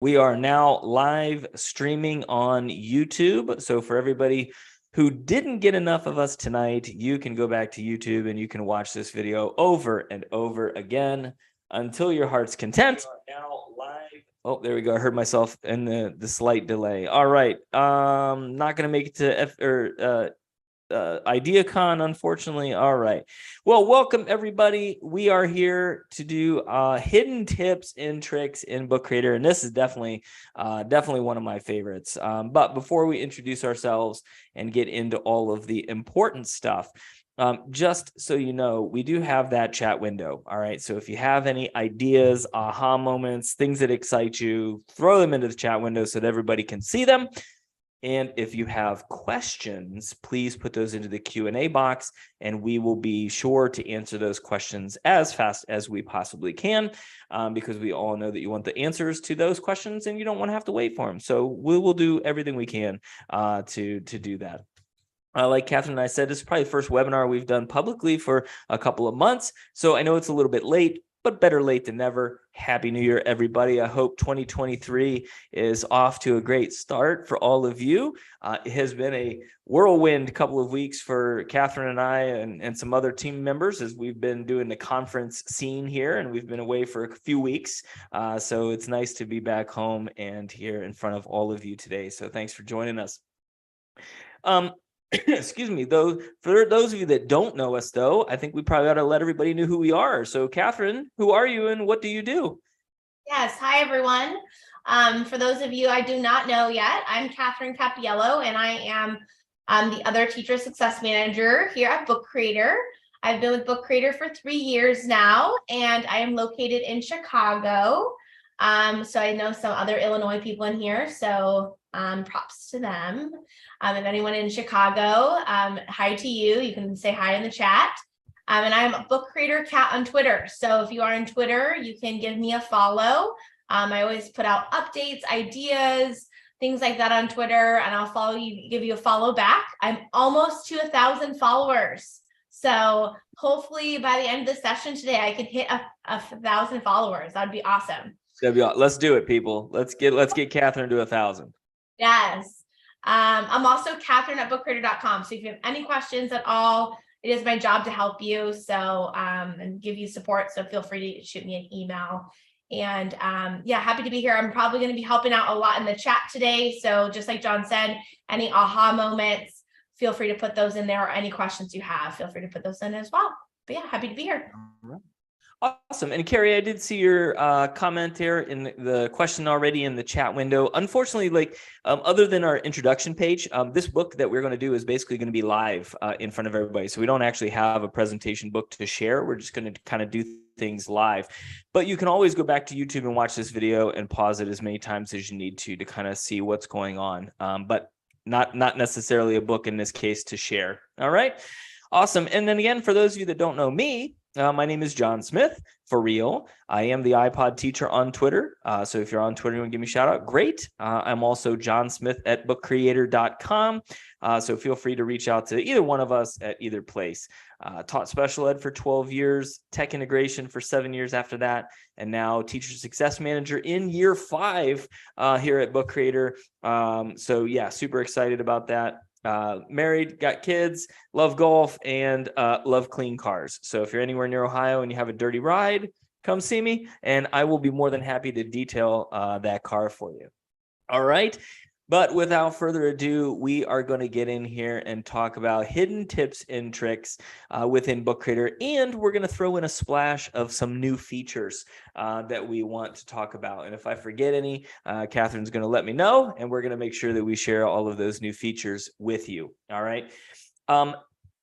We are now live streaming on YouTube. So for everybody who didn't get enough of us tonight, you can go back to YouTube and you can watch this video over and over again until your heart's content. We are now live. Oh, there we go. I heard myself in the slight delay. All right. Not going to make it to IdeaCon, unfortunately. All right. Well, welcome everybody. We are here to do hidden tips and tricks in Book Creator, and this is definitely one of my favorites. But before we introduce ourselves and get into all of the important stuff, just so you know, we do have that chat window. All right. So if you have any ideas, aha moments, things that excite you, throw them into the chat window so that everybody can see them. And if you have questions, please put those into the Q&A box, and we will be sure to answer those questions as fast as we possibly can, because we all know that you want the answers to those questions and you don't want to have to wait for them. So we will do everything we can to do that. Like Catherine and I said, this is probably the first webinar we've done publicly for a couple of months. So I know it's a little bit late, but better late than never. Happy New Year, everybody. I hope 2023 is off to a great start for all of you. It has been a whirlwind couple of weeks for Catherine and I and some other team members as we've been doing the conference scene here, and we've been away for a few weeks. So it's nice to be back home and here in front of all of you today. So thanks for joining us. Excuse me, though, for those of you that don't know us, though, I think we probably ought to let everybody know who we are. So, Catherine, who are you and what do you do? Yes. Hi, everyone. For those of you I do not know yet, I'm Catherine Capiello, and I am the other teacher success manager here at Book Creator. I've been with Book Creator for 3 years now, and I am located in Chicago. So I know some other Illinois people in here, so props to them. If anyone in Chicago, hi to you. You can say hi in the chat. And I'm a Book Creator Cat on Twitter. So if you are on Twitter, you can give me a follow. I always put out updates, ideas, things like that on Twitter, and I'll follow you, give you a follow back. I'm almost to 1,000 followers. So hopefully by the end of the session today, I can hit a 1,000 followers. That'd be awesome. Let's do it, people. Let's get Catherine to 1,000. Yes. I'm also Catherine at bookcreator.com. So if you have any questions at all, it is my job to help you. So, and give you support. So feel free to shoot me an email. And yeah, happy to be here. I'm probably going to be helping out a lot in the chat today. So just like John said, any aha moments, feel free to put those in there, or any questions you have, feel free to put those in as well. But yeah, happy to be here. Awesome. And Carrie, I did see your comment there in the question already in the chat window. Unfortunately, other than our introduction page, this book that we're going to do is basically going to be live in front of everybody. So we don't actually have a presentation book to share. We're just going to kind of do things live. But you can always go back to YouTube and watch this video and pause it as many times as you need to kind of see what's going on. But not necessarily a book in this case to share. All right. Awesome. And then again, for those of you that don't know me, my name is John Smith, for real. I am the iPod teacher on Twitter. So if you're on Twitter and want to give me a shout out, great. I'm also John Smith at bookcreator.com. So feel free to reach out to either one of us at either place. Taught special ed for 12 years, tech integration for 7 years after that, and now teacher success manager in year 5 here at Book Creator. So yeah, super excited about that. Married, got kids, love golf, and love clean cars. So if you're anywhere near Ohio and you have a dirty ride, come see me, and I will be more than happy to detail that car for you. All right. But without further ado, we are going to get in here and talk about hidden tips and tricks within Book Creator. And we're going to throw in a splash of some new features that we want to talk about. And if I forget any, Catherine's going to let me know, and we're going to make sure that we share all of those new features with you. All right.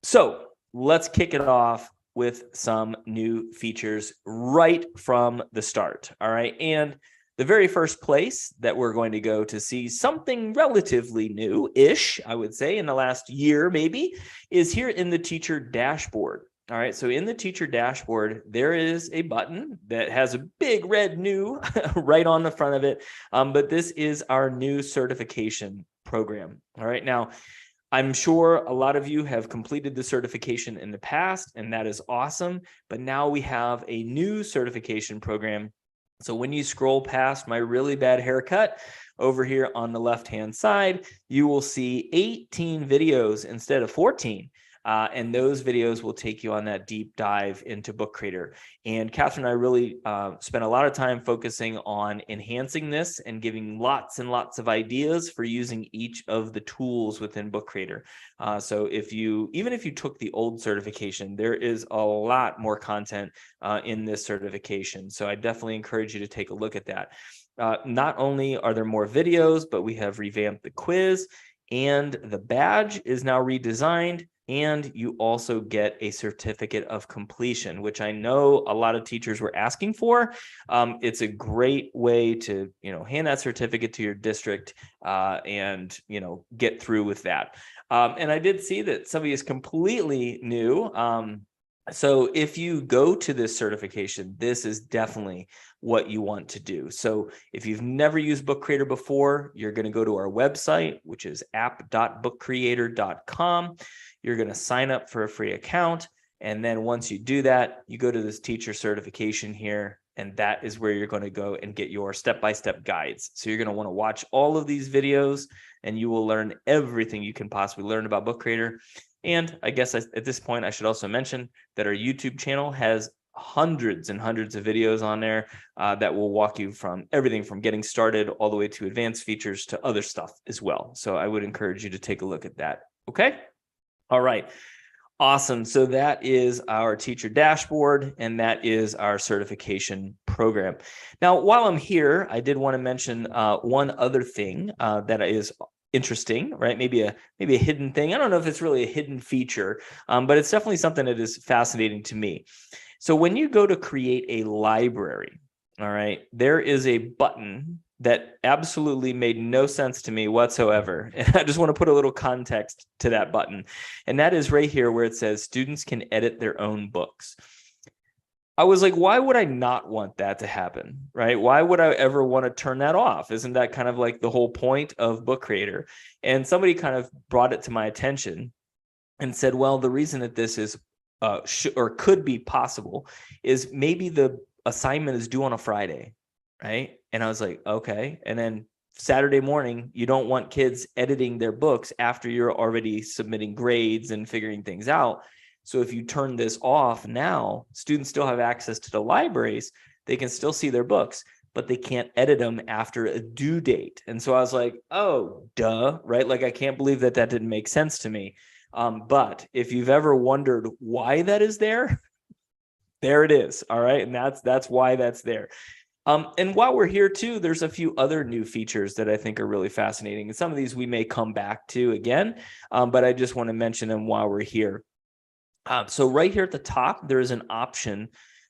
So let's kick it off with some new features right from the start. All right. And the very first place that we're going to go to see something relatively new-ish, I would say, in the last year maybe, is here in the teacher dashboard. All right, so in the teacher dashboard, there is a button that has a big red new right on the front of it, but this is our new certification program. All right, now, I'm sure a lot of you have completed the certification in the past, and that is awesome, but now we have a new certification program So when you scroll past my really bad haircut over here on the left-hand side, you will see 18 videos instead of 14. And those videos will take you on that deep dive into Book Creator. And Catherine and I really spent a lot of time focusing on enhancing this and giving lots and lots of ideas for using each of the tools within Book Creator. So even if you took the old certification, there is a lot more content in this certification. So I definitely encourage you to take a look at that. Not only are there more videos, but we have revamped the quiz, and the badge is now redesigned. And you also get a certificate of completion, which I know a lot of teachers were asking for. It's a great way to, hand that certificate to your district and, get through with that. And I did see that somebody is completely new. So if you go to this certification, this is definitely what you want to do. So if you've never used Book Creator before, you're going to go to our website, which is app.bookcreator.com. You're going to sign up for a free account. And then once you do that, you go to this teacher certification here, and that is where you're going to go and get your step-by-step guides. So you're going to want to watch all of these videos, and you will learn everything you can possibly learn about Book Creator. And I guess at this point, I should also mention that our YouTube channel has hundreds and hundreds of videos on there that will walk you from everything from getting started all the way to advanced features to other stuff as well. So I would encourage you to take a look at that. Okay. All right. Awesome. So that is our teacher dashboard, and that is our certification program. Now, while I'm here, I did want to mention one other thing that is interesting, right? Maybe a hidden thing. I don't know if it's really a hidden feature, but it's definitely something that is fascinating to me. So when you go to create a library, all right, there is a button that absolutely made no sense to me whatsoever. And I just want to put a little context to that button. And that is right here where it says students can edit their own books. I was like, why would I not want that to happen, right? Why would I ever want to turn that off? Isn't that kind of like the whole point of Book Creator? And somebody kind of brought it to my attention and said, well, the reason that this is or could be possible is maybe the assignment is due on a Friday, right? And I was like, okay. And then Saturday morning, you don't want kids editing their books after you're already submitting grades and figuring things out. So if you turn this off now, students still have access to the libraries. They can still see their books, but they can't edit them after a due date. And so I was like, oh, duh, right? Like, I can't believe that didn't make sense to me. But if you've ever wondered why that is there, there it is. All right. And that's why that's there. And while we're here too, there's a few other new features that I think are really fascinating. And some of these we may come back to again, but I just want to mention them while we're here. So right here at the top, there is an option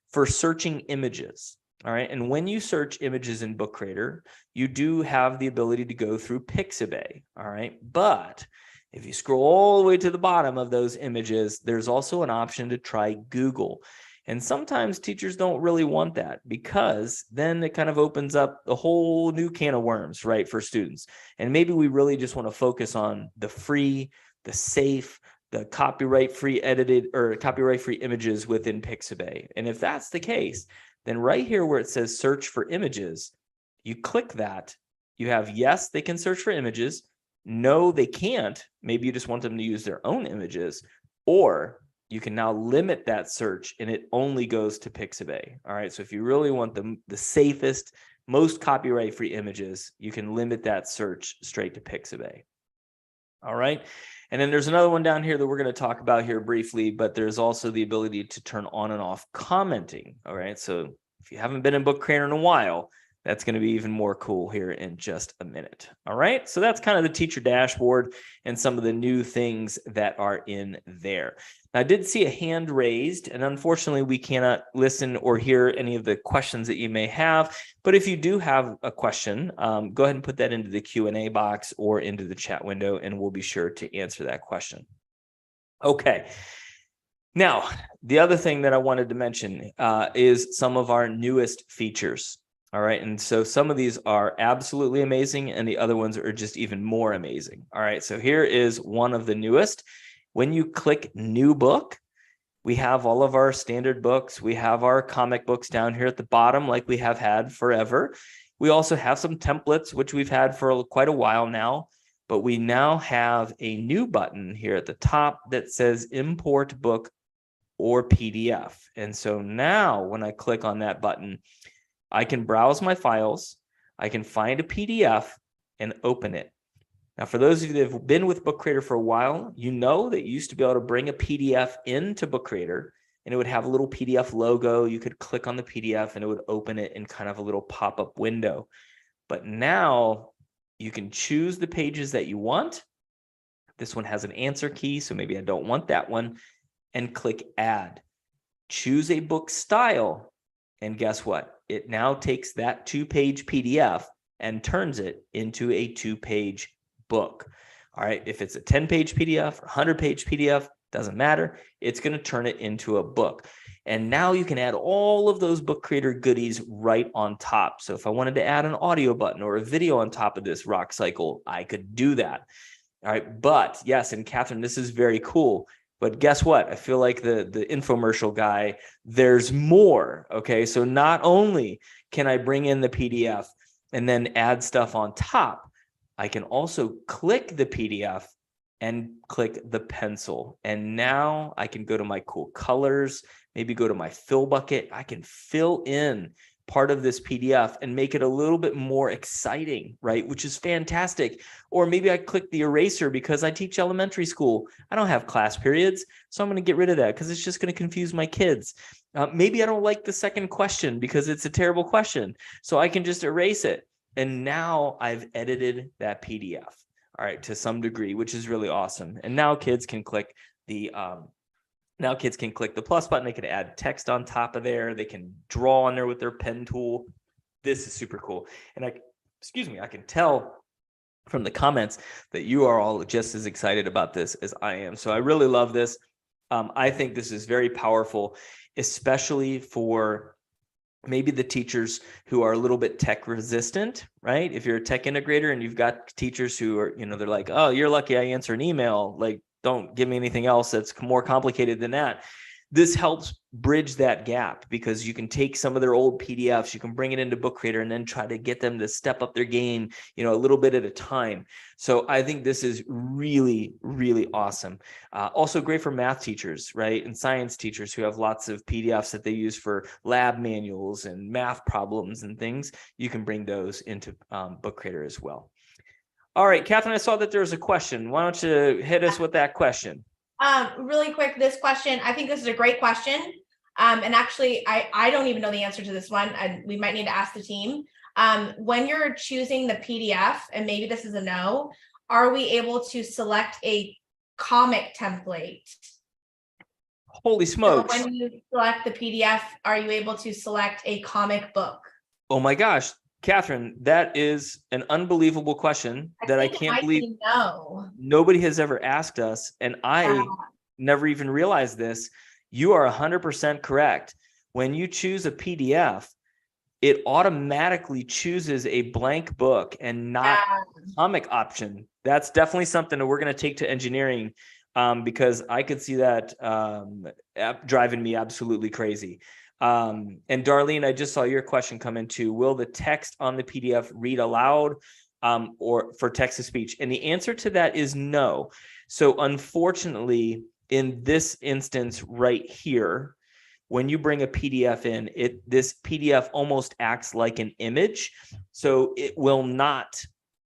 for searching images. All right. And when you search images in Book Creator, you do have the ability to go through Pixabay. All right. But if you scroll all the way to the bottom of those images, there's also an option to try Google. And sometimes teachers don't really want that, because then it kind of opens up a whole new can of worms, right, for students. And maybe we really just want to focus on the free, the safe, the copyright-free edited or copyright-free images within Pixabay. And if that's the case, then right here where it says search for images, you click that. You have yes, they can search for images. No, they can't. Maybe you just want them to use their own images, or you can now limit that search and it only goes to Pixabay. All right. So if you really want the safest, most copyright-free images, you can limit that search straight to Pixabay. All right. And then there's another one down here that we're going to talk about here briefly, but there's also the ability to turn on and off commenting. All right. So if you haven't been in Book Creator in a while, that's going to be even more cool here in just a minute. All right. So that's kind of the teacher dashboard and some of the new things that are in there. Now, I did see a hand raised, and unfortunately, we cannot listen or hear any of the questions that you may have. But if you do have a question, go ahead and put that into the Q&A box or into the chat window, and we'll be sure to answer that question. Okay. Now, the other thing that I wanted to mention is some of our newest features. All right. And so some of these are absolutely amazing, and the other ones are just even more amazing. All right. So here is one of the newest. When you click new book, We have all of our standard books. We have our comic books down here at the bottom, like we have had forever. We also have some templates, which we've had for quite a while now, but we now have a new button here at the top that says import book or PDF. And so now when I click on that button, I can browse my files, I can find a PDF and open it. Now, for those of you that have been with Book Creator for a while, you know that you used to be able to bring a PDF into Book Creator and it would have a little PDF logo. You could click on the PDF and it would open it in kind of a little pop-up window. But now you can choose the pages that you want. This one has an answer key, so maybe I don't want that one, and click Add. Choose a book style, and guess what? It now takes that 2-page PDF and turns it into a 2-page book. All right, if it's a 10-page PDF or 100-page PDF, doesn't matter. It's going to turn it into a book. And now you can add all of those Book Creator goodies right on top. So if I wanted to add an audio button or a video on top of this rock cycle, I could do that. All right, but yes, and Catherine, this is very cool. But guess what? I feel like the infomercial guy, there's more. Okay, so not only can I bring in the PDF and then add stuff on top, I can also click the PDF and click the pencil. And now I can go to my cool colors, maybe go to my fill bucket. I can fill in part of this PDF and make it a little bit more exciting, right? Which is fantastic. Or maybe I click the eraser because I teach elementary school. I don't have class periods, so I'm going to get rid of that because it's just going to confuse my kids. Maybe I don't like the second question because it's a terrible question, so I can just erase it. And now I've edited that PDF, all right, to some degree, which is really awesome. And now kids can click the plus button. They can add text on top of there. They can draw on there with their pen tool. This is super cool. And I can tell from the comments that you are all just as excited about this as I am. So I really love this. I think this is very powerful, especially for maybe the teachers who are a little bit tech resistant, right? If you're a tech integrator and you've got teachers who are, they're like, oh, you're lucky I answer an email. Like, don't give me anything else that's more complicated than that. This helps bridge that gap because you can take some of their old PDFs, you can bring it into Book Creator and then try to get them to step up their game, a little bit at a time. So I think this is really, really awesome. Also great for math teachers, right? And science teachers who have lots of PDFs that they use for lab manuals and math problems and things. You can bring those into Book Creator as well. All right, Catherine, I saw that there was a question. Why don't you hit us with that question? Really quick, this question, I think this is a great question. And actually, I don't even know the answer to this one. We might need to ask the team. When you're choosing the PDF, and maybe this is a no, are we able to select a comic template? Holy smokes. So when you select the PDF, are you able to select a comic book? Oh my gosh, Catherine, that is an unbelievable question that I can't believe nobody has ever asked us. And I never even realized this. You are 100% correct. When you choose a PDF, it automatically chooses a blank book and not a comic option. That's definitely something that we're going to take to engineering because I could see that driving me absolutely crazy. And Darlene, I just saw your question come in too. Will the text on the PDF read aloud or for text to speech? And the answer to that is no. So unfortunately, in this instance right here, when you bring a PDF in, this PDF almost acts like an image. So it will not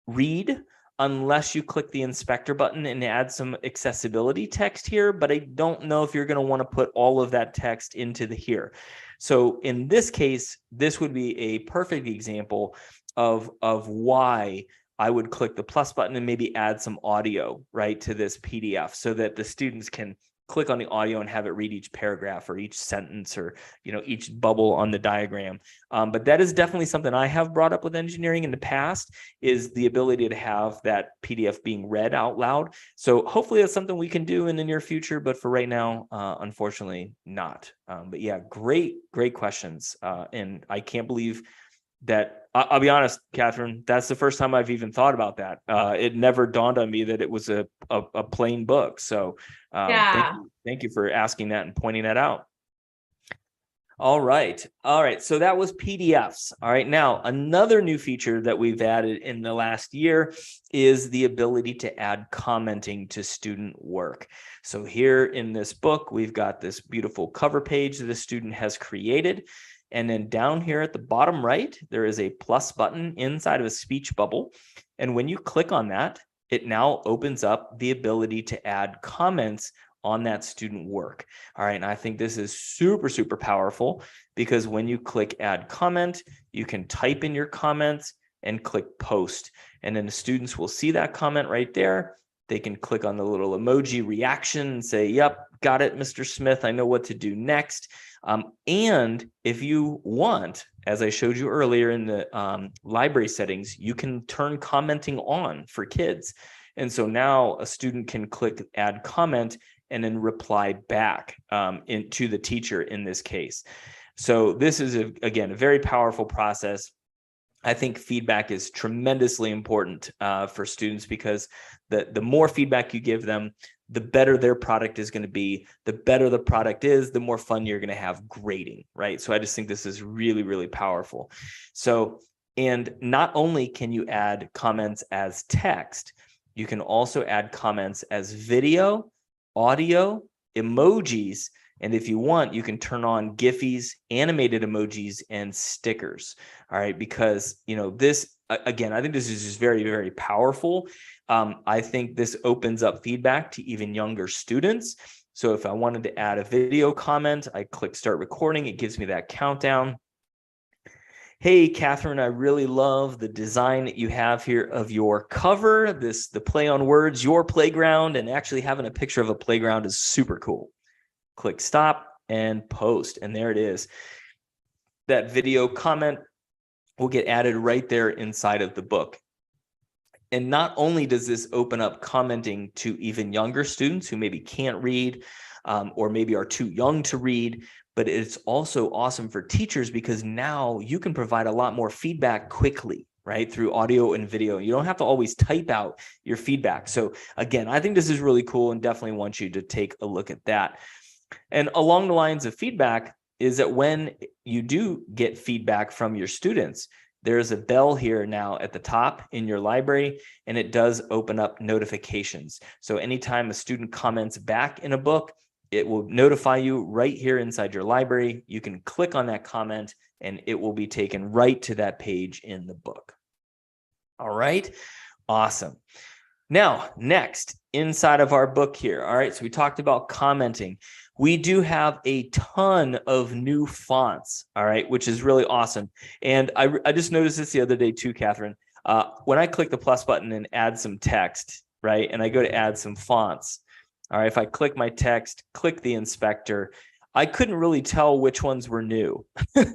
read unless you click the inspector button and add some accessibility text here, but I don't know if you're going to want to put all of that text into here. So in this case, this would be a perfect example of why I would click the plus button and maybe add some audio, right, to this PDF so that the students can click on the audio and have it read each paragraph or each sentence or, each bubble on the diagram. But that is definitely something I have brought up with engineering in the past, is the ability to have that PDF being read out loud. So hopefully that's something we can do in the near future, but for right now, unfortunately not. But yeah, great questions. And I can't believe that I'll be honest, Catherine, that's the first time I've even thought about that. It never dawned on me that it was a plain book. So Yeah. thank you for asking that and pointing that out. All right. So that was PDFs. All right. Now, another new feature that we've added in the last year is the ability to add commenting to student work. So here in this book, we've got this beautiful cover page that a student has created. And then down here at the bottom right, there is a plus button inside of a speech bubble. And when you click on that, it now opens up the ability to add comments on that student work. All right. And I think this is super, super powerful because when you click add comment, you can type in your comments and click post. And then the students will see that comment right there. They can click on the little emoji reaction and say, yep, got it, Mr. Smith. I know what to do next. And if you want, as I showed you earlier in the library settings, you can turn commenting on for kids. And so now a student can click add comment and then reply back to the teacher in this case. So this is, again, a very powerful process. I think feedback is tremendously important for students because the more feedback you give them, the better their product is going to be. The better the product is, the more fun you're going to have grading, right? So I just think this is really, really powerful. So, and not only can you add comments as text, you can also add comments as video, audio, emojis, and if you want, you can turn on Giphies, animated emojis, and stickers. All right, because this, again, I think this is just very, very powerful. I think this opens up feedback to even younger students. So if I wanted to add a video comment, I click start recording. It gives me that countdown. Hey, Catherine, I really love the design that you have here of your cover. The play on words, your playground, and actually having a picture of a playground is super cool. Click stop and post, and there it is. That video comment will get added right there inside of the book. And not only does this open up commenting to even younger students who maybe can't read or maybe are too young to read, but it's also awesome for teachers because now you can provide a lot more feedback quickly, right? Through audio and video. You don't have to always type out your feedback. So again, I think this is really cool and definitely want you to take a look at that. And along the lines of feedback is that when you do get feedback from your students, there's a bell here now at the top in your library, and it does open up notifications. So anytime a student comments back in a book, it will notify you right here inside your library. You can click on that comment and it will be taken right to that page in the book. All right, awesome. Now, next, inside of our book here, all right, so we talked about commenting. We do have a ton of new fonts, all right, which is really awesome. And I just noticed this the other day too, Catherine. When I click the plus button and add some text, right, and I go to add some fonts, all right, if I click my text, click the inspector, I couldn't really tell which ones were new,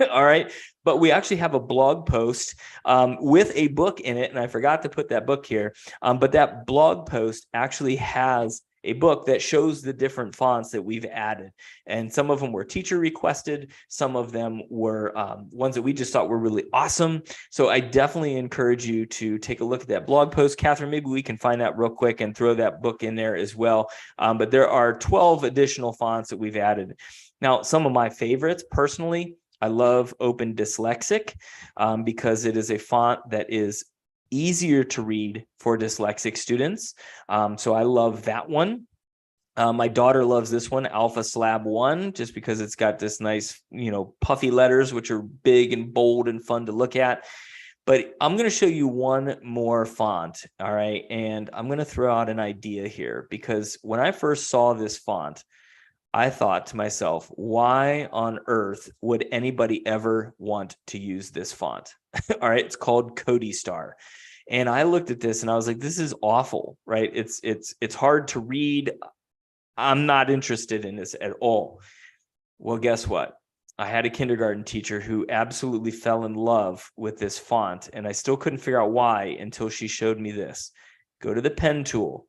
all right? But we actually have a blog post with a book in it, and I forgot to put that book here, but that blog post actually has a book that shows the different fonts that we've added. And some of them were teacher requested. Some of them were ones that we just thought were really awesome. So I definitely encourage you to take a look at that blog post. Catherine, maybe we can find that real quick and throw that book in there as well. But there are 12 additional fonts that we've added. Now, some of my favorites, personally, I love Open Dyslexic because it is a font that is easier to read for dyslexic students. So I love that one. My daughter loves this one, Alpha Slab 1, just because it's got this nice, puffy letters, which are big and bold and fun to look at. But I'm going to show you one more font, all right? And I'm going to throw out an idea here because when I first saw this font, I thought to myself, why on earth would anybody ever want to use this font? All right, it's called CodyStar. And I looked at this and I was like, this is awful, right? It's hard to read. I'm not interested in this at all. Well, guess what? I had a kindergarten teacher who absolutely fell in love with this font, and I still couldn't figure out why until she showed me this. Go to the pen tool,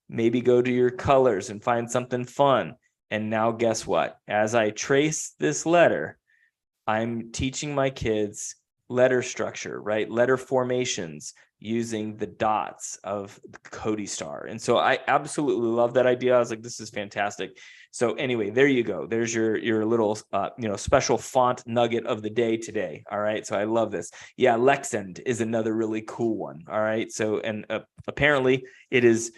maybe go to your colors and find something fun. And now guess what? As I trace this letter, I'm teaching my kids letter structure, right? Letter formations using the dots of CodyStar. And so I absolutely love that idea. I was like, this is fantastic. So anyway, there you go. There's your little, special font nugget of the day today. All right. So I love this. Yeah. Lexend is another really cool one. All right. So, and apparently it is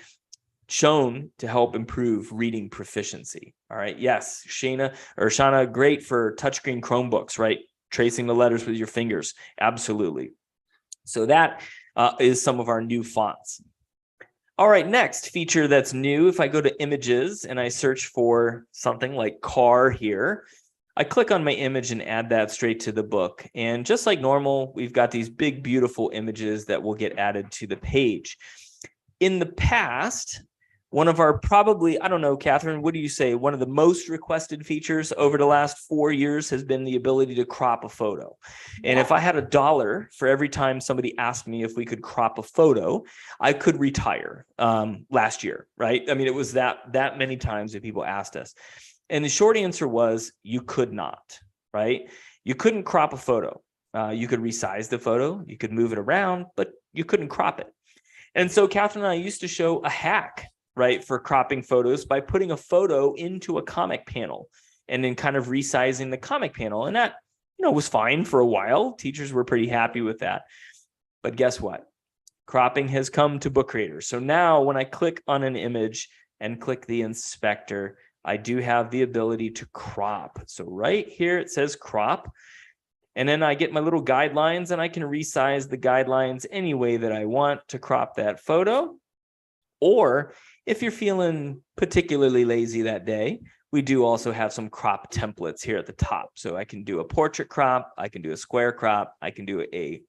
shown to help improve reading proficiency. All right. Yes. Shana, great for touchscreen Chromebooks, right? Tracing the letters with your fingers. Absolutely. So that is some of our new fonts. All right, next feature that's new, if I go to images and I search for something like car here, I click on my image and add that straight to the book. And just like normal, we've got these big, beautiful images that will get added to the page. In the past, one of our probably, I don't know, Catherine, what do you say? One of the most requested features over the last 4 years has been the ability to crop a photo. And if I had $1 for every time somebody asked me if we could crop a photo, I could retire last year, right? I mean, it was that many times that people asked us. And the short answer was you could not, right? You couldn't crop a photo. You could resize the photo, you could move it around, but you couldn't crop it. And so Catherine and I used to show a hack, right, for cropping photos by putting a photo into a comic panel and then kind of resizing the comic panel. And that, was fine for a while. Teachers were pretty happy with that. But guess what? Cropping has come to Book Creator. So now when I click on an image and click the inspector, I do have the ability to crop. So right here, it says crop. And then I get my little guidelines and I can resize the guidelines any way that I want to crop that photo. Or if you're feeling particularly lazy that day, we do also have some crop templates here at the top. So I can do a portrait crop, I can do a square crop, I can do a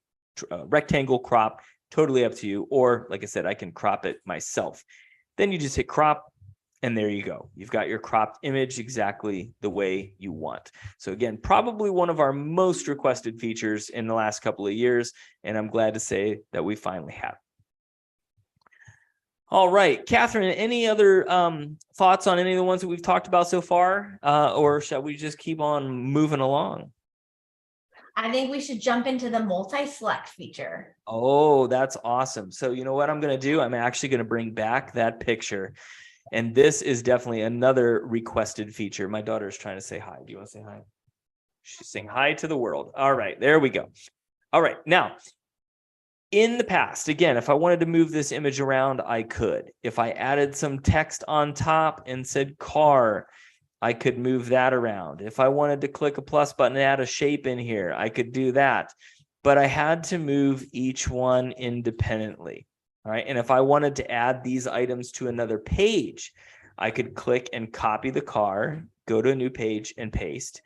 rectangle crop, totally up to you. Or like I said, I can crop it myself. Then you just hit crop and there you go. You've got your cropped image exactly the way you want. So again, probably one of our most requested features in the last couple of years. And I'm glad to say that we finally have. All right, Catherine, any other thoughts on any of the ones that we've talked about so far? Or shall we just keep on moving along? I think we should jump into the multi-select feature. Oh, that's awesome. So you know what I'm going to do? I'm actually going to bring back that picture. And this is definitely another requested feature. My daughter's trying to say hi. Do you want to say hi? She's saying hi to the world. All right, there we go. All right, now, in the past, again, if I wanted to move this image around, I could. If I added some text on top and said car, I could move that around. If I wanted to click a plus button and add a shape in here, I could do that. But I had to move each one independently. All right. And if I wanted to add these items to another page, I could click and copy the car, go to a new page and paste.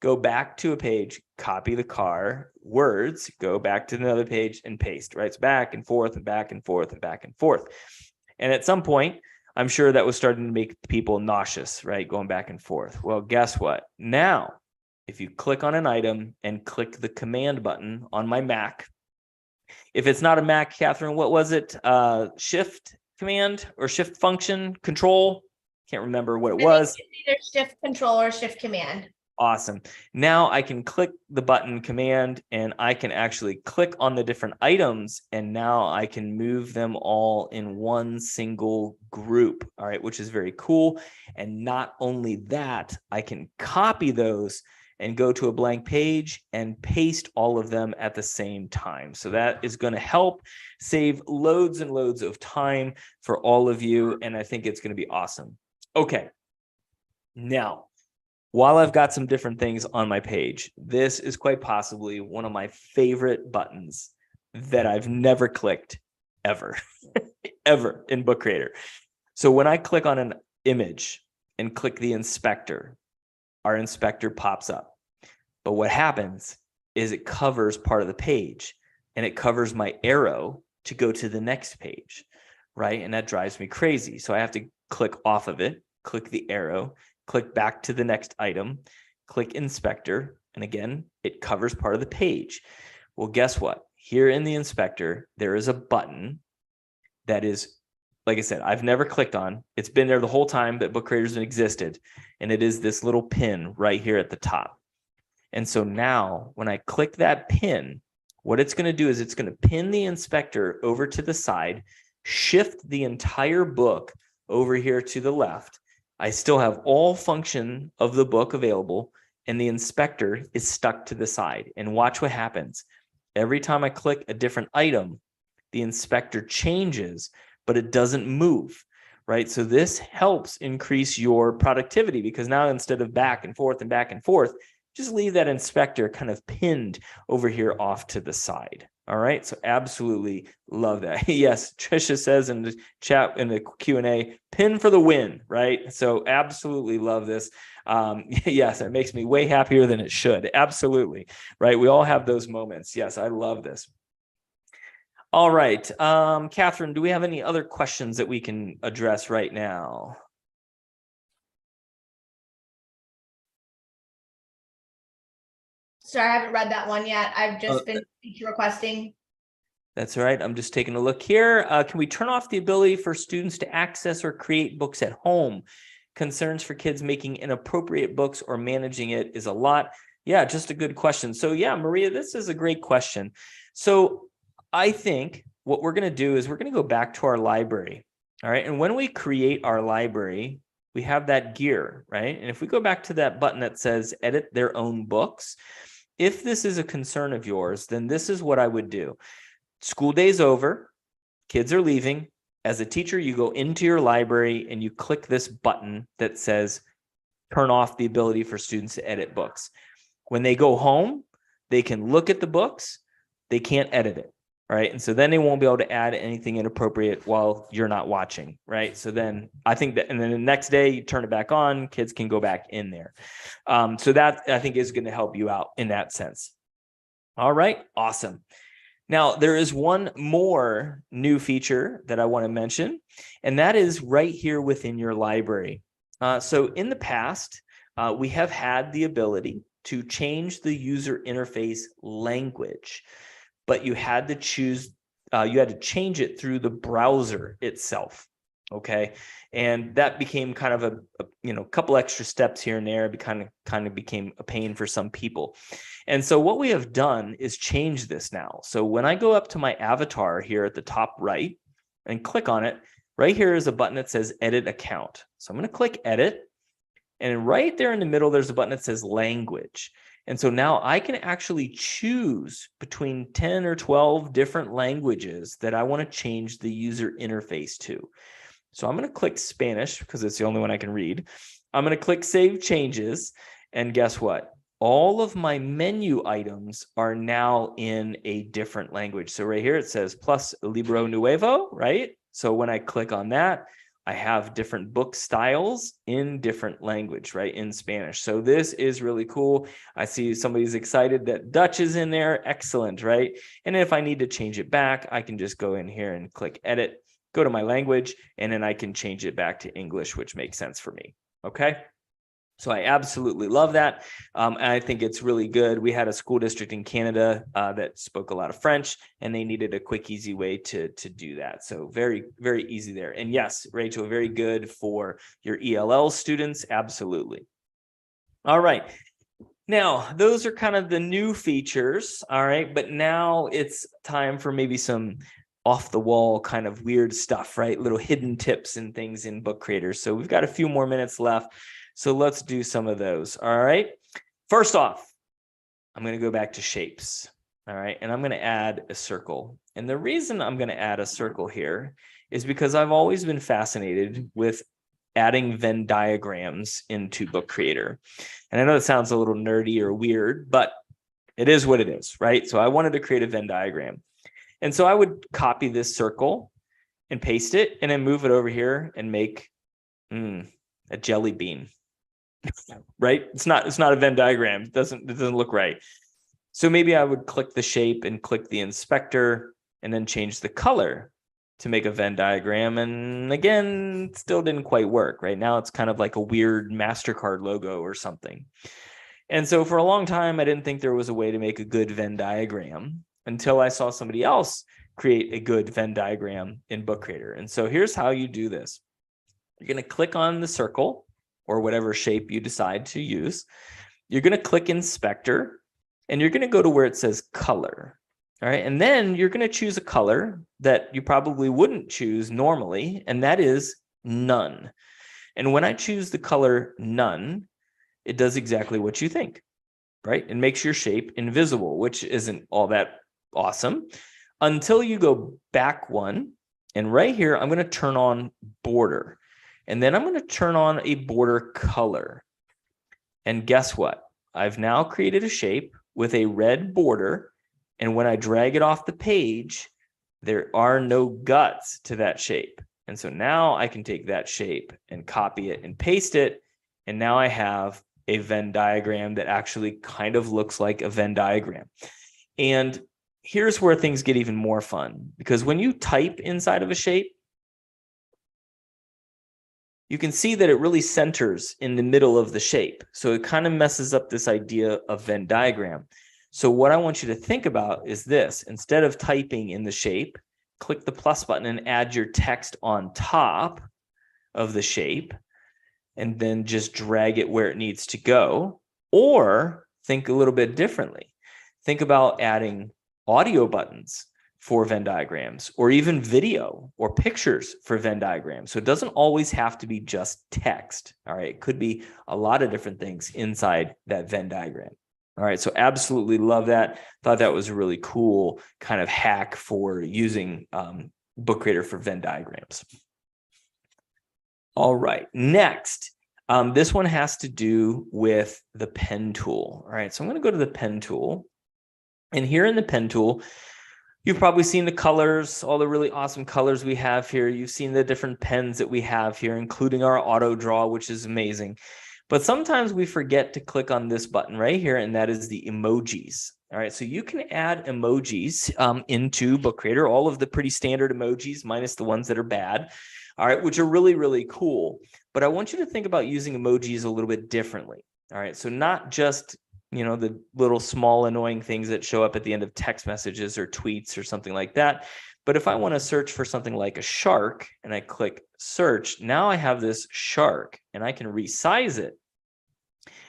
Go back to a page, copy the car, words, go back to another page and paste, right? It's back and forth and back and forth and back and forth. And at some point, I'm sure that was starting to make people nauseous, right? Going back and forth. Well, guess what? Now, if you click on an item and click the command button on my Mac, if it's not a Mac, Catherine, what was it? Shift command or shift function control? Can't remember what it was. Either shift control or shift command. Awesome. Now I can click the button command and I can actually click on the different items and now I can move them all in one single group. All right, which is very cool. And not only that, I can copy those and go to a blank page and paste all of them at the same time. So that is going to help save loads and loads of time for all of you. And I think it's going to be awesome. Okay. Now, while I've got some different things on my page, this is quite possibly one of my favorite buttons that I've never clicked ever, ever in Book Creator. So when I click on an image and click the inspector, our inspector pops up. But what happens is it covers part of the page and it covers my arrow to go to the next page, right? And that drives me crazy. So I have to click off of it, click the arrow, click back to the next item, click inspector, and again, it covers part of the page. Well, guess what? Here in the inspector, there is a button that is, like I said, I've never clicked on. It's been there the whole time that Book Creators have existed, and it is this little pin right here at the top. And so now when I click that pin, what it's going to do is it's going to pin the inspector over to the side, shift the entire book over here to the left. I still have all function of the book available, and the inspector is stuck to the side. And watch what happens. Every time I click a different item, the inspector changes, but it doesn't move, right? So this helps increase your productivity, because now instead of back and forth, just leave that inspector kind of pinned over here off to the side. All right, so absolutely love that. Yes, Trisha says in the chat, in the Q&A, pin for the win, right? So absolutely love this. Yes, it makes me way happier than it should. Absolutely, right? We all have those moments. Yes, I love this. All right, Catherine, do we have any other questions that we can address right now? Sorry, I haven't read that one yet. I've just been feature requesting. That's right. I'm just taking a look here. Can we turn off the ability for students to access or create books at home? Concerns for kids making inappropriate books or managing it is a lot. Yeah, just a good question. So yeah, Maria, this is a great question. So I think what we're going to do is we're going to go back to our library. All right. And when we create our library, we have that gear, right? And if we go back to that button that says edit their own books, if this is a concern of yours, then this is what I would do. School day's over, kids are leaving. As a teacher, you go into your library and you click this button that says turn off the ability for students to edit books. When they go home, they can look at the books, they can't edit it, right? And so then they won't be able to add anything inappropriate while you're not watching, right? So then I think that, and then the next day you turn it back on, kids can go back in there. So that I think is going to help you out in that sense. All right, awesome. Now, there is one more new feature that I want to mention, and that is right here within your library. So in the past, we have had the ability to change the user interface language, but you had to choose, you had to change it through the browser itself. Okay, and that became kind of a couple extra steps here and there. It kind of became a pain for some people. And so what we have done is change this now. So when I go up to my avatar here at the top right and click on it, right here is a button that says edit account. So I'm going to click edit, and right there in the middle there's a button that says language. And so now I can actually choose between 10 or 12 different languages that I want to change the user interface to. So I'm going to click Spanish because it's the only one I can read. I'm going to click Save Changes. And guess what? All of my menu items are now in a different language. So right here it says plus Libro Nuevo, right? So when I click on that, I have different book styles in different language, right? In Spanish. So this is really cool. I see somebody's excited that Dutch is in there. Excellent, right? And if I need to change it back, I can just go in here and click edit, go to my language, and then I can change it back to English, which makes sense for me. Okay. So I absolutely love that. And I think it's really good. We had a school district in Canada that spoke a lot of French, and they needed a quick, easy way to do that. So very, very easy there. And yes, Rachel, very good for your ELL students. Absolutely. All right. Now, those are kind of the new features. All right. But now it's time for maybe some off the wall kind of weird stuff, right? Little hidden tips and things in Book Creator. So we've got a few more minutes left. So let's do some of those. All right. First off, I'm going to go back to shapes. All right. And I'm going to add a circle. And the reason I'm going to add a circle here is because I've always been fascinated with adding Venn diagrams into Book Creator. And I know it sounds a little nerdy or weird, but it is what it is, right? So I wanted to create a Venn diagram. And so I would copy this circle and paste it and then move it over here and make a jelly bean. Right? It's not a Venn diagram. It doesn't look right. So maybe I would click the shape and click the inspector and then change the color to make a Venn diagram. And again, it still didn't quite work. Right now, it's kind of like a weird MasterCard logo or something. And so for a long time, I didn't think there was a way to make a good Venn diagram until I saw somebody else create a good Venn diagram in Book Creator. And so here's how you do this. You're going to click on the circle or whatever shape you decide to use. You're going to click Inspector, and you're going to go to where it says Color. All right. And then you're going to choose a color that you probably wouldn't choose normally, and that is none. And when I choose the color none, it does exactly what you think, right? It makes your shape invisible, which isn't all that awesome until you go back one. And right here, I'm going to turn on border. And then I'm going to turn on a border color. And guess what? I've now created a shape with a red border. And when I drag it off the page, there are no guts to that shape. And so now I can take that shape and copy it and paste it. And now I have a Venn diagram that actually kind of looks like a Venn diagram. And here's where things get even more fun, because when you type inside of a shape, you can see that it really centers in the middle of the shape. So it kind of messes up this idea of Venn diagram. So what I want you to think about is this: instead of typing in the shape, click the plus button and add your text on top of the shape, and then just drag it where it needs to go. Or think a little bit differently. Think about adding audio buttons for Venn diagrams, or even video or pictures for Venn diagrams. So it doesn't always have to be just text. All right. It could be a lot of different things inside that Venn diagram. All right. So absolutely love that. Thought that was a really cool kind of hack for using Book Creator for Venn diagrams. All right. Next, this one has to do with the pen tool. All right. So I'm going to go to the pen tool. And here in the pen tool, you've probably seen the colors, all the really awesome colors we have here. You've seen the different pens that we have here, including our auto draw, which is amazing. But sometimes we forget to click on this button right here, and that is the emojis. All right, so you can add emojis into Book Creator, all of the pretty standard emojis, minus the ones that are bad, all right, which are really, really cool. But I want you to think about using emojis a little bit differently. All right, so not just the little small annoying things that show up at the end of text messages or tweets or something like that. But if I want to search for something like a shark and I click search, now I have this shark and I can resize it.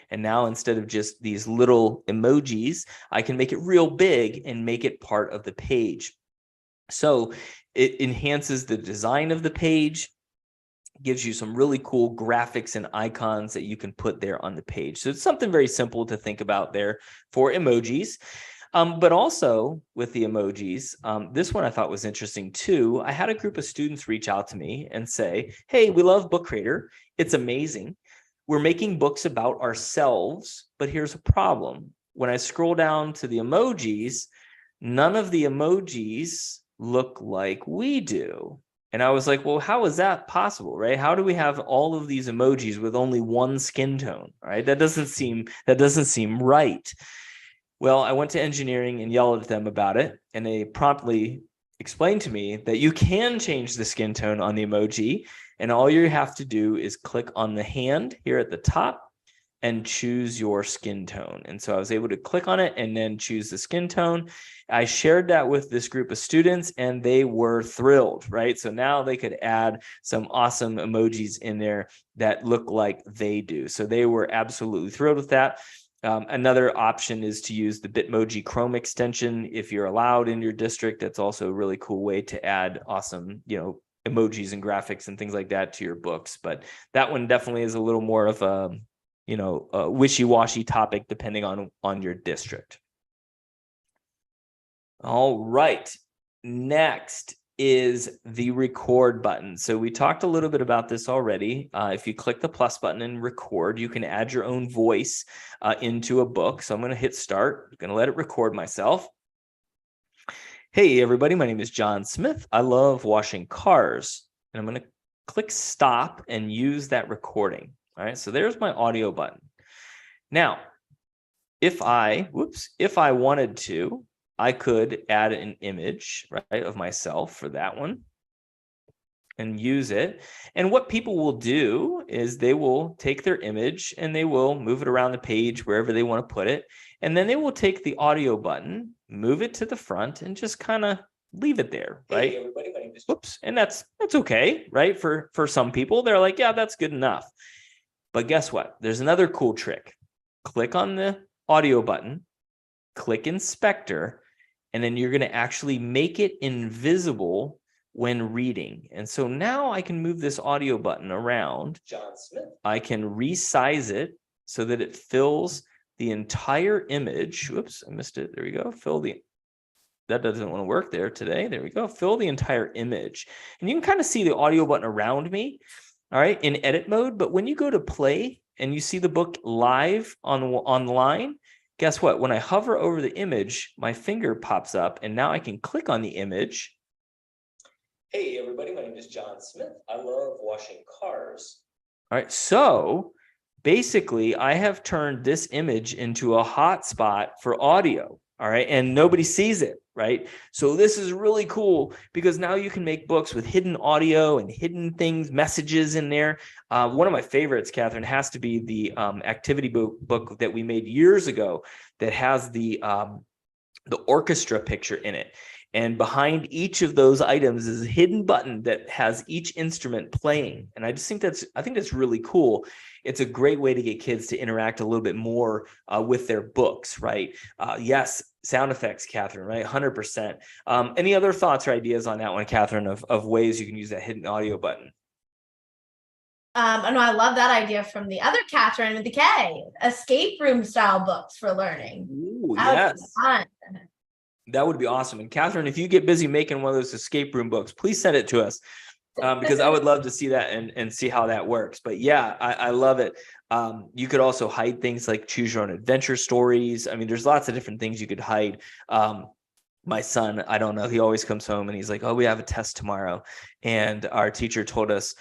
And now instead of just these little emojis, I can make it real big and make it part of the page. So it enhances the design of the page, gives you some really cool graphics and icons that you can put there on the page. So it's something very simple to think about there for emojis. But also with the emojis, this one I thought was interesting too. I had a group of students reach out to me and say, hey, we love Book Creator. It's amazing. We're making books about ourselves, but here's a problem. When I scroll down to the emojis, none of the emojis look like we do. And I was like, well, how is that possible, right? How do we have all of these emojis with only one skin tone, right? That doesn't seem right. Well, I went to engineering and yelled at them about it, and they promptly explained to me that you can change the skin tone on the emoji, and all you have to do is click on the hand here at the top and choose your skin tone. And so I was able to click on it and then choose the skin tone. I shared that with this group of students and they were thrilled, right? So now they could add some awesome emojis in there that look like they do. So they were absolutely thrilled with that. Another option is to use the Bitmoji Chrome extension if you're allowed in your district. That's also a really cool way to add awesome, emojis and graphics and things like that to your books. But that one definitely is a little more of a wishy-washy topic depending on your district. All right. Next is the record button. So we talked a little bit about this already. If you click the plus button and record, you can add your own voice into a book. So I'm going to hit start. I'm going to let it record myself. Hey, everybody. My name is John Smith. I love washing cars. And I'm going to click stop and use that recording. All right, so there's my audio button. Now, if I wanted to, I could add an image, right, of myself for that one and use it. And what people will do is they will take their image and they will move it around the page wherever they want to put it. And then they will take the audio button, move it to the front, and just kind of leave it there, right? Hey, everybody, my name is... Whoops. And that's okay, right? For some people, they're like, yeah, that's good enough. But guess what? There's another cool trick. Click on the audio button, click Inspector, and then you're going to actually make it invisible when reading. And so now I can move this audio button around. John Smith. I can resize it so that it fills the entire image. Whoops, I missed it. There we go. That doesn't want to work there today. There we go. Fill the entire image. And you can kind of see the audio button around me, all right, in edit mode. But when you go to play and you see the book live online, guess what? When I hover over the image, my finger pops up, and now I can click on the image. Hey, everybody, my name is John Smith. I love washing cars. All right, so basically, I have turned this image into a hotspot for audio. All right, and nobody sees it, right? So this is really cool because now you can make books with hidden audio and hidden things, messages in there. One of my favorites, Catherine, has to be the activity book that we made years ago that has the orchestra picture in it. And behind each of those items is a hidden button that has each instrument playing. And I think that's really cool. It's a great way to get kids to interact a little bit more with their books, right? Yes, sound effects, Catherine, right? 100%. Any other thoughts or ideas on that one, Catherine, of ways you can use that hidden audio button? I know I love that idea from the other Catherine with the K, escape room style books for learning. Ooh, yes. Fun. That would be awesome. And Catherine, if you get busy making one of those escape room books, please send it to us because I would love to see that and see how that works. But yeah, I love it. You could also hide things like choose your own adventure stories. I mean, there's lots of different things you could hide. My son, I don't know, he always comes home and he's like, oh, we have a test tomorrow. And our teacher told us,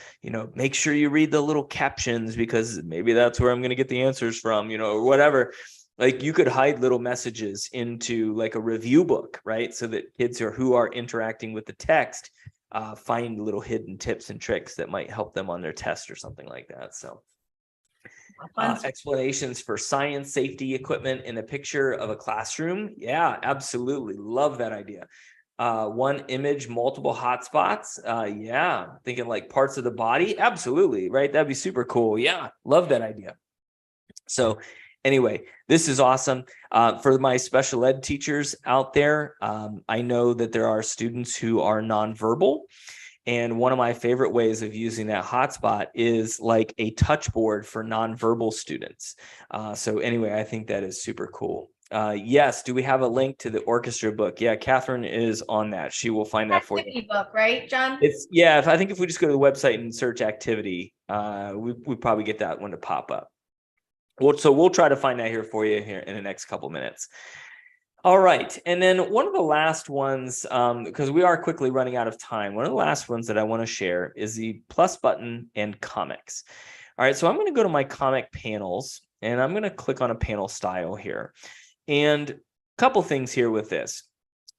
make sure you read the little captions because maybe that's where I'm going to get the answers from, or whatever. Like you could hide little messages into like a review book, right? So that kids who are interacting with the text find little hidden tips and tricks that might help them on their test or something like that. So explanations for science, safety equipment in a picture of a classroom. Yeah, absolutely. Love that idea. One image, multiple hotspots. Yeah, thinking like parts of the body. Absolutely, right? That'd be super cool. Yeah, love that idea. So anyway, this is awesome. For my special ed teachers out there, I know that there are students who are nonverbal. And one of my favorite ways of using that hotspot is like a touch board for nonverbal students. So anyway, I think that is super cool. Yes, do we have a link to the orchestra book? Yeah, Catherine is on that. She will find that for you. Activity book, right, John? I think if we just go to the website and search activity, we probably get that one to pop up. So we'll try to find that here for you here in the next couple minutes. All right. And then one of the last ones, because we are quickly running out of time, one of the last ones that I want to share is the plus button and comics. All right. So I'm going to go to my comic panels and I'm going to click on a panel style here. And a couple things here with this.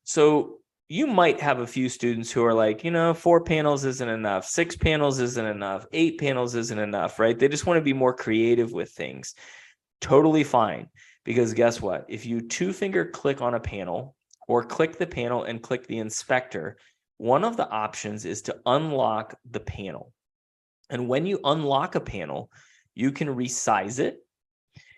So you might have a few students who are like, 4 panels isn't enough, 6 panels isn't enough, 8 panels isn't enough, right? They just want to be more creative with things. Totally fine. Because guess what? If you 2-finger click on a panel or click the panel and click the inspector, one of the options is to unlock the panel. And when you unlock a panel, you can resize it.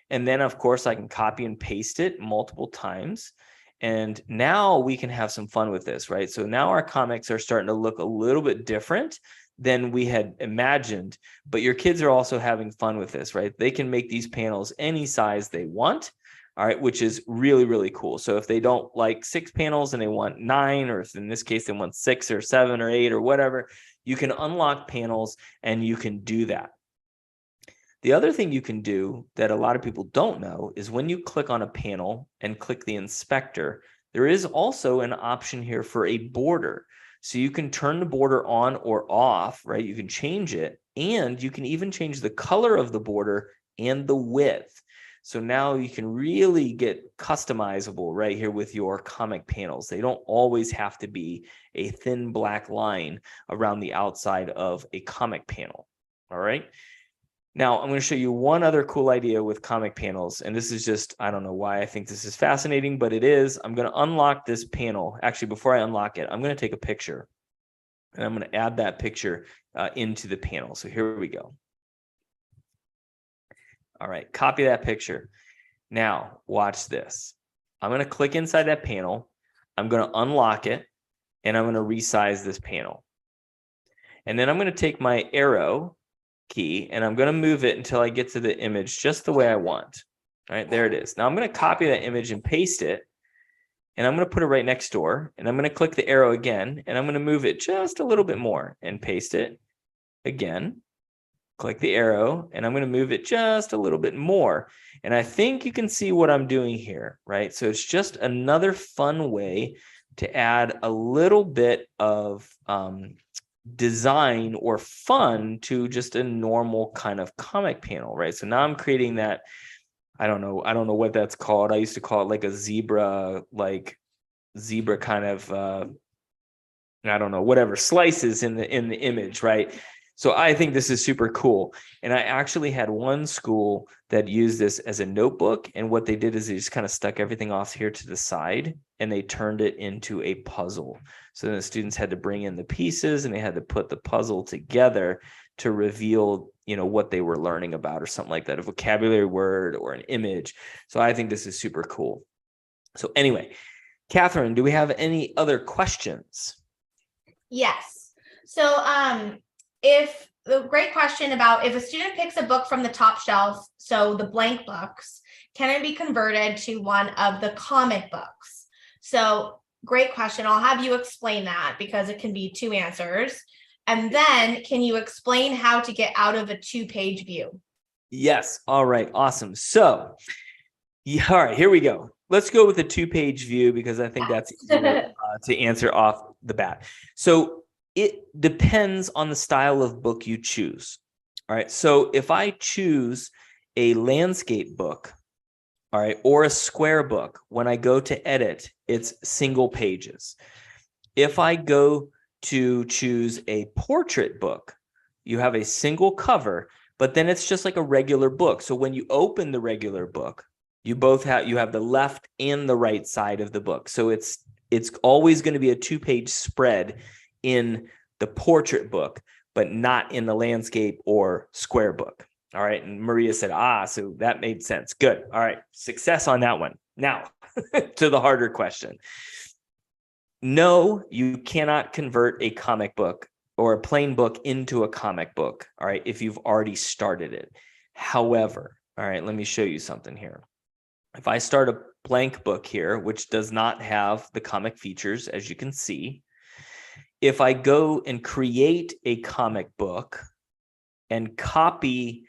And then, of course, I can copy and paste it multiple times. And now we can have some fun with this, right? So now our comics are starting to look a little bit different than we had imagined, but your kids are also having fun with this, right? They can make these panels any size they want, all right, which is really, really cool. So if they don't like 6 panels and they want 9, or if in this case they want 6 or 7 or 8 or whatever, you can unlock panels and you can do that. The other thing you can do that a lot of people don't know is when you click on a panel and click the inspector, there is also an option here for a border. So you can turn the border on or off, right? You can change it, and you can even change the color of the border and the width. So now you can really get customizable right here with your comic panels. They don't always have to be a thin black line around the outside of a comic panel. All right. Now, I'm going to show you one other cool idea with comic panels, and this is just, I don't know why I think this is fascinating, but it is. I'm going to unlock this panel. Actually, before I unlock it, I'm going to take a picture, and I'm going to add that picture into the panel. So here we go. All right, copy that picture. Now, watch this. I'm going to click inside that panel. I'm going to unlock it, and I'm going to resize this panel. And then I'm going to take my arrow key and I'm going to move it until I get to the image just the way I want. All right, there it is. Now I'm going to copy that image and paste it. And I'm going to put it right next door. And I'm going to click the arrow again. And I'm going to move it just a little bit more and paste it again. Click the arrow. And I'm going to move it just a little bit more. And I think you can see what I'm doing here, right? So it's just another fun way to add a little bit of design or fun to just a normal kind of comic panel, right? So now I'm creating that, I don't know what that's called. I used to call it like a zebra kind of I don't know, whatever slices in the image, right? So I think this is super cool. And I actually had one school that used this as a notebook. And what they did is they just kind of stuck everything off here to the side and they turned it into a puzzle. So then the students had to bring in the pieces and they had to put the puzzle together to reveal, you know, what they were learning about or something like that, a vocabulary word or an image. So I think this is super cool. So anyway, Catherine, do we have any other questions? Yes. So if the great question about if a student picks a book from the top shelf, so the blank books, can it be converted to one of the comic books? So great question. I'll have you explain that because it can be two answers. And then can you explain how to get out of a 2-page view? Yes. All right. Awesome. So, yeah, all right, here we go. Let's go with a 2-page view because I think that's easier, to answer off the bat. So it depends on the style of book you choose. All right. So if I choose a landscape book, all right, or a square book, when I go to edit, it's single pages. If I go to choose a portrait book, you have a single cover, but then it's just like a regular book. So when you open the regular book, you have the left and the right side of the book. So it's always going to be a 2-page spread in the portrait book, but not in the landscape or square book. All right. And Maria said, so that made sense. Good. All right. Success on that one. Now to the harder question. No, you cannot convert a comic book or a plain book into a comic book. All right. If you've already started it. However, all right, let me show you something here. If I start a blank book here, which does not have the comic features, as you can see, if I go and create a comic book and copy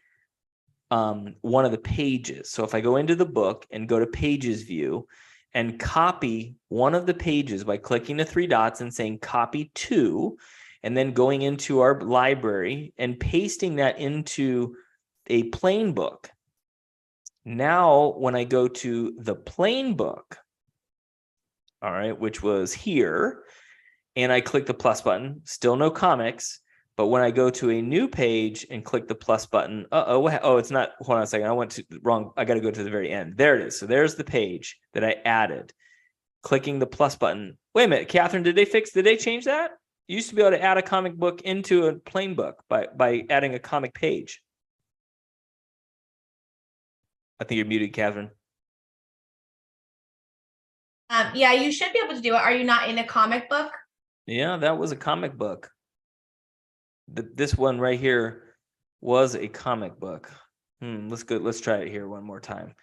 one of the pages. So if I go into the book and go to pages view and copy one of the pages by clicking the 3 dots and saying copy to, and then going into our library and pasting that into a plain book. Now, when I go to the plain book, all right, which was here, and I click the plus button, still no comics. But when I go to a new page and click the plus button, it's not, hold on a second. I went to wrong. I got to go to the very end. There it is. So there's the page that I added. Clicking the plus button. Wait a minute, Catherine, did they change that? You used to be able to add a comic book into a plain book by adding a comic page. I think you're muted, Catherine. Yeah, you should be able to do it. Are you not in a comic book? Yeah, that was a comic book. This one right here was a comic book. Let's go. Let's try it here one more time.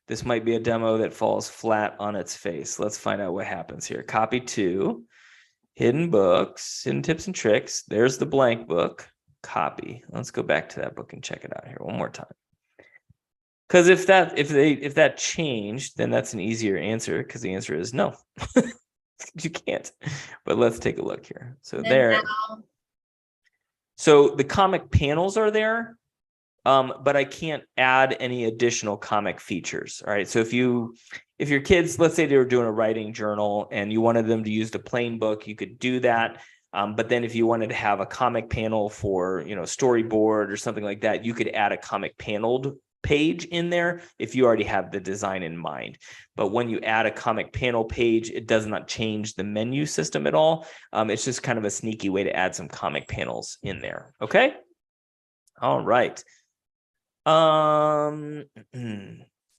This might be a demo that falls flat on its face. Let's find out what happens here. Copy to, hidden books, hidden tips and tricks. There's the blank book. Copy. Let's go back to that book and check it out here one more time. Because if that changed, then that's an easier answer because the answer is no. You can't. But let's take a look here. So there. Now, so the comic panels are there, but I can't add any additional comic features. All right. So if your kids, let's say they were doing a writing journal and you wanted them to use the plain book, you could do that. But then if you wanted to have a comic panel for, storyboard or something like that, you could add a comic paneled page in there if you already have the design in mind. But when you add a comic panel page, it does not change the menu system at all. It's just kind of a sneaky way to add some comic panels in there. Okay. All right.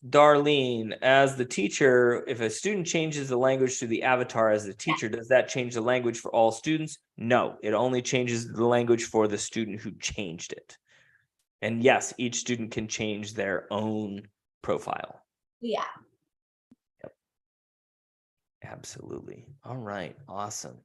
Darlene, as the teacher, if a student changes the language to the avatar as the teacher, does that change the language for all students? No, it only changes the language for the student who changed it. And yes, each student can change their own profile. Yeah. Absolutely. All right. Awesome.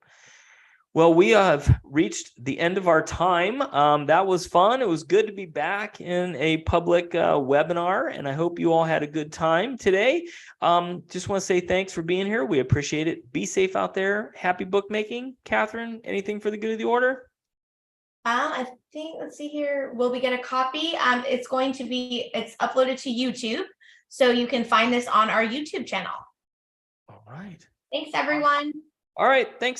Well, we have reached the end of our time. That was fun. It was good to be back in a public webinar, and I hope you all had a good time today. Just want to say thanks for being here. We appreciate it. Be safe out there. Happy bookmaking. Catherine, anything for the good of the order? I think, let's see here. Will we get a copy? It's uploaded to YouTube. So you can find this on our YouTube channel. All right. Thanks, everyone. All right. Thanks.